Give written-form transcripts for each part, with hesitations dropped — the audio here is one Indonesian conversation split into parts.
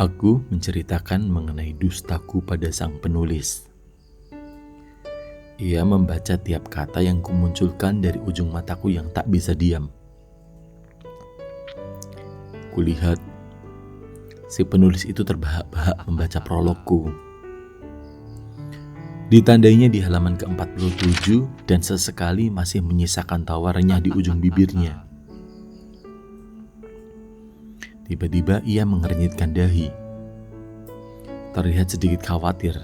Aku menceritakan mengenai dustaku pada sang penulis. Ia membaca tiap kata yang kumunculkan dari ujung mataku yang tak bisa diam. Kulihat si penulis itu terbahak-bahak membaca prologku. Ditandainya di halaman ke-47 dan sesekali masih menyisakan tawa renyah di ujung bibirnya. Tiba-tiba ia mengernyitkan dahi. Terlihat sedikit khawatir.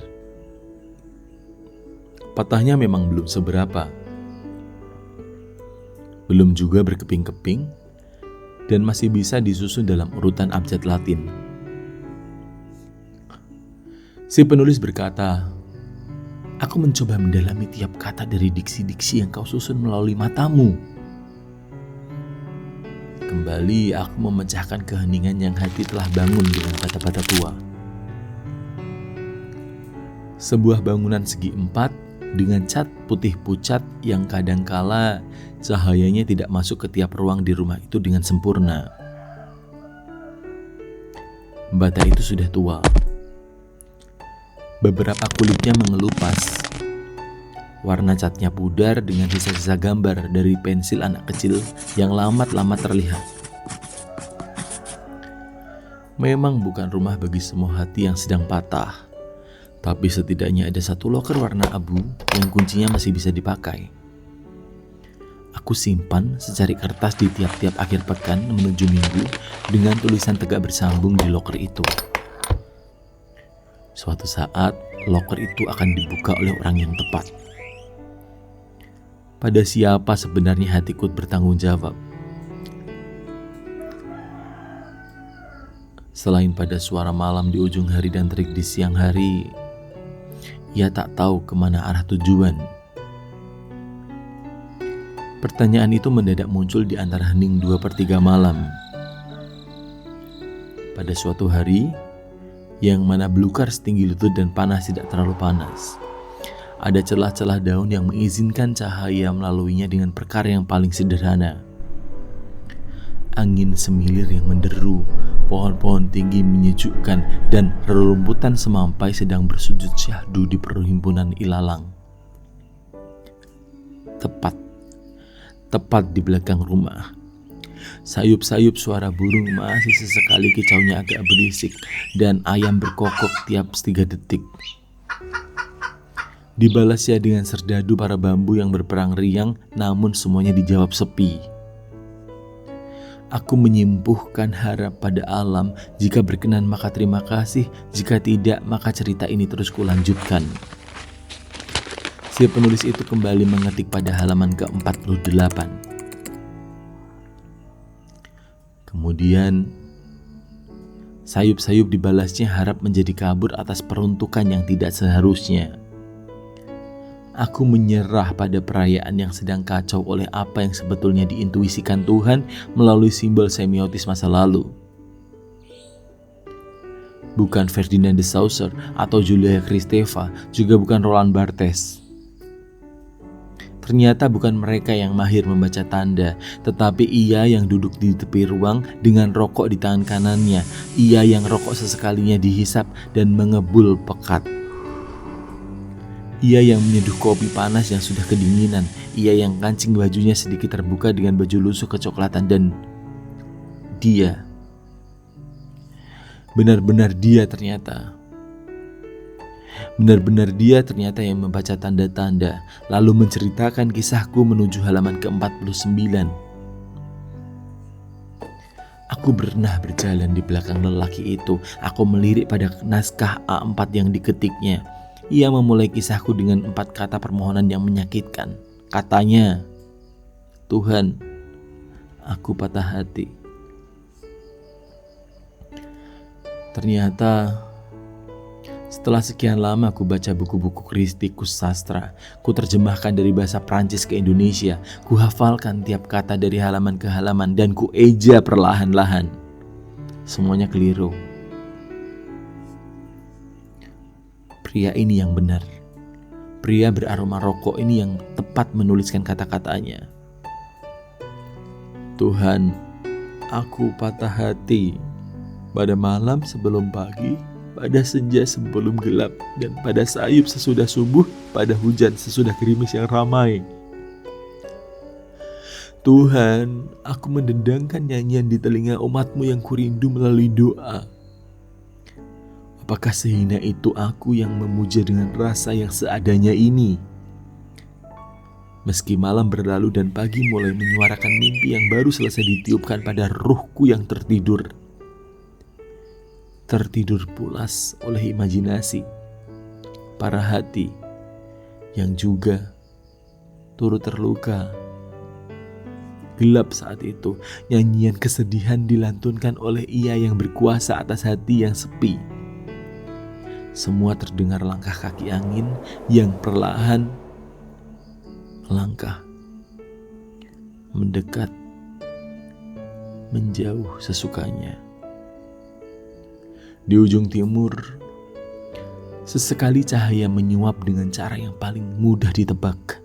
Patahnya memang belum seberapa. Belum juga berkeping-keping dan masih bisa disusun dalam urutan abjad Latin. Si penulis berkata, "Aku mencoba mendalami tiap kata dari diksi-diksi yang kau susun melalui matamu." Kembali aku memecahkan keheningan yang hati telah bangun dengan bata-bata tua. Sebuah bangunan segi 4 dengan cat putih pucat yang kadangkala cahayanya tidak masuk ke tiap ruang di rumah itu dengan sempurna. Bata itu sudah tua. Beberapa kulitnya mengelupas. Warna catnya pudar dengan sisa-sisa gambar dari pensil anak kecil yang lamat-lamat terlihat. Memang bukan rumah bagi semua hati yang sedang patah, tapi setidaknya ada satu loker warna abu yang kuncinya masih bisa dipakai. Aku simpan secari kertas di tiap-tiap akhir pekan menuju minggu dengan tulisan tegak bersambung di loker itu. Suatu saat, loker itu akan dibuka oleh orang yang tepat. Pada siapa sebenarnya hatiku bertanggung jawab? Selain pada suara malam di ujung hari dan terik di siang hari, ia tak tahu kemana arah tujuan. Pertanyaan itu mendadak muncul di antara hening 2/3 malam. Pada suatu hari, yang mana belukar setinggi lutut dan panas tidak terlalu panas. Ada celah-celah daun yang mengizinkan cahaya melaluinya dengan perkara yang paling sederhana. Angin semilir yang menderu, pohon-pohon tinggi menyejukkan, dan rerumputan semampai sedang bersujud syahdu di perhimpunan ilalang. Tepat di belakang rumah. Sayup-sayup suara burung masih sesekali kicaunya agak berisik, dan ayam berkokok tiap 3 detik. Dibalasnya dengan serdadu para bambu yang berperang riang, namun semuanya dijawab sepi. Aku menyimpuhkan harap pada alam, jika berkenan maka terima kasih, jika tidak maka cerita ini terus kulanjutkan. Si penulis itu kembali mengetik pada halaman ke-48. Kemudian, sayup-sayup dibalasnya harap menjadi kabur atas peruntukan yang tidak seharusnya. Aku menyerah pada perayaan yang sedang kacau oleh apa yang sebetulnya diintuisikan Tuhan melalui simbol semiotis masa lalu. Bukan Ferdinand de Saussure atau Julia Kristeva, juga bukan Roland Barthes. Ternyata bukan mereka yang mahir membaca tanda, tetapi ia yang duduk di tepi ruang dengan rokok di tangan kanannya. Ia yang rokok sesekalinya dihisap dan mengebul pekat. Ia yang menyeduh kopi panas yang sudah kedinginan. Ia yang kancing bajunya sedikit terbuka dengan baju lusuh kecoklatan. Dan dia, benar-benar dia ternyata. Benar-benar dia ternyata yang membaca tanda-tanda, lalu menceritakan kisahku menuju halaman ke-49. Aku pernah berjalan di belakang lelaki itu. Aku melirik pada naskah A4 yang diketiknya. Ia memulai kisahku dengan 4 kata permohonan yang menyakitkan. Katanya, "Tuhan, aku patah hati." Ternyata, setelah sekian lama aku baca buku-buku kristikus sastra, ku terjemahkan dari bahasa Prancis ke Indonesia, ku hafalkan tiap kata dari halaman ke halaman, dan ku eja perlahan-lahan. Semuanya keliru. Pria ini yang benar. Pria beraroma rokok ini yang tepat menuliskan kata-katanya. Tuhan, aku patah hati. pada malam sebelum pagi, pada senja sebelum gelap, dan pada sayup sesudah subuh, pada hujan sesudah gerimis yang ramai. Tuhan, aku mendendangkan nyanyian di telinga umat-Mu yang kurindu melalui doa. Apakah sehina itu aku yang memuja dengan rasa yang seadanya ini? Meski malam berlalu dan pagi mulai menyuarakan mimpi yang baru selesai ditiupkan pada ruhku yang tertidur. Tertidur pulas oleh imajinasi, para hati yang juga turut terluka. Gelap saat itu, nyanyian kesedihan dilantunkan oleh Ia yang berkuasa atas hati yang sepi. Semua terdengar langkah kaki angin yang perlahan langkah, mendekat, menjauh sesukanya. Di ujung timur, sesekali cahaya menyuap dengan cara yang paling mudah ditebak.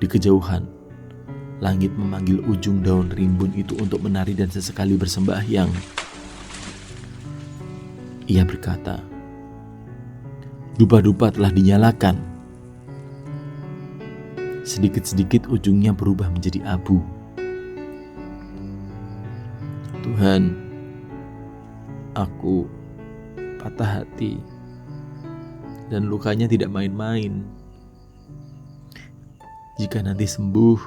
Di kejauhan, langit memanggil ujung daun rimbun itu untuk menari dan sesekali bersembahyang. Ia berkata, dupa-dupa telah dinyalakan. Sedikit-sedikit ujungnya berubah menjadi abu. Tuhan, aku patah hati dan lukanya tidak main-main. Jika nanti sembuh,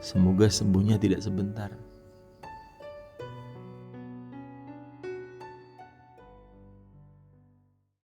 semoga sembuhnya tidak sebentar.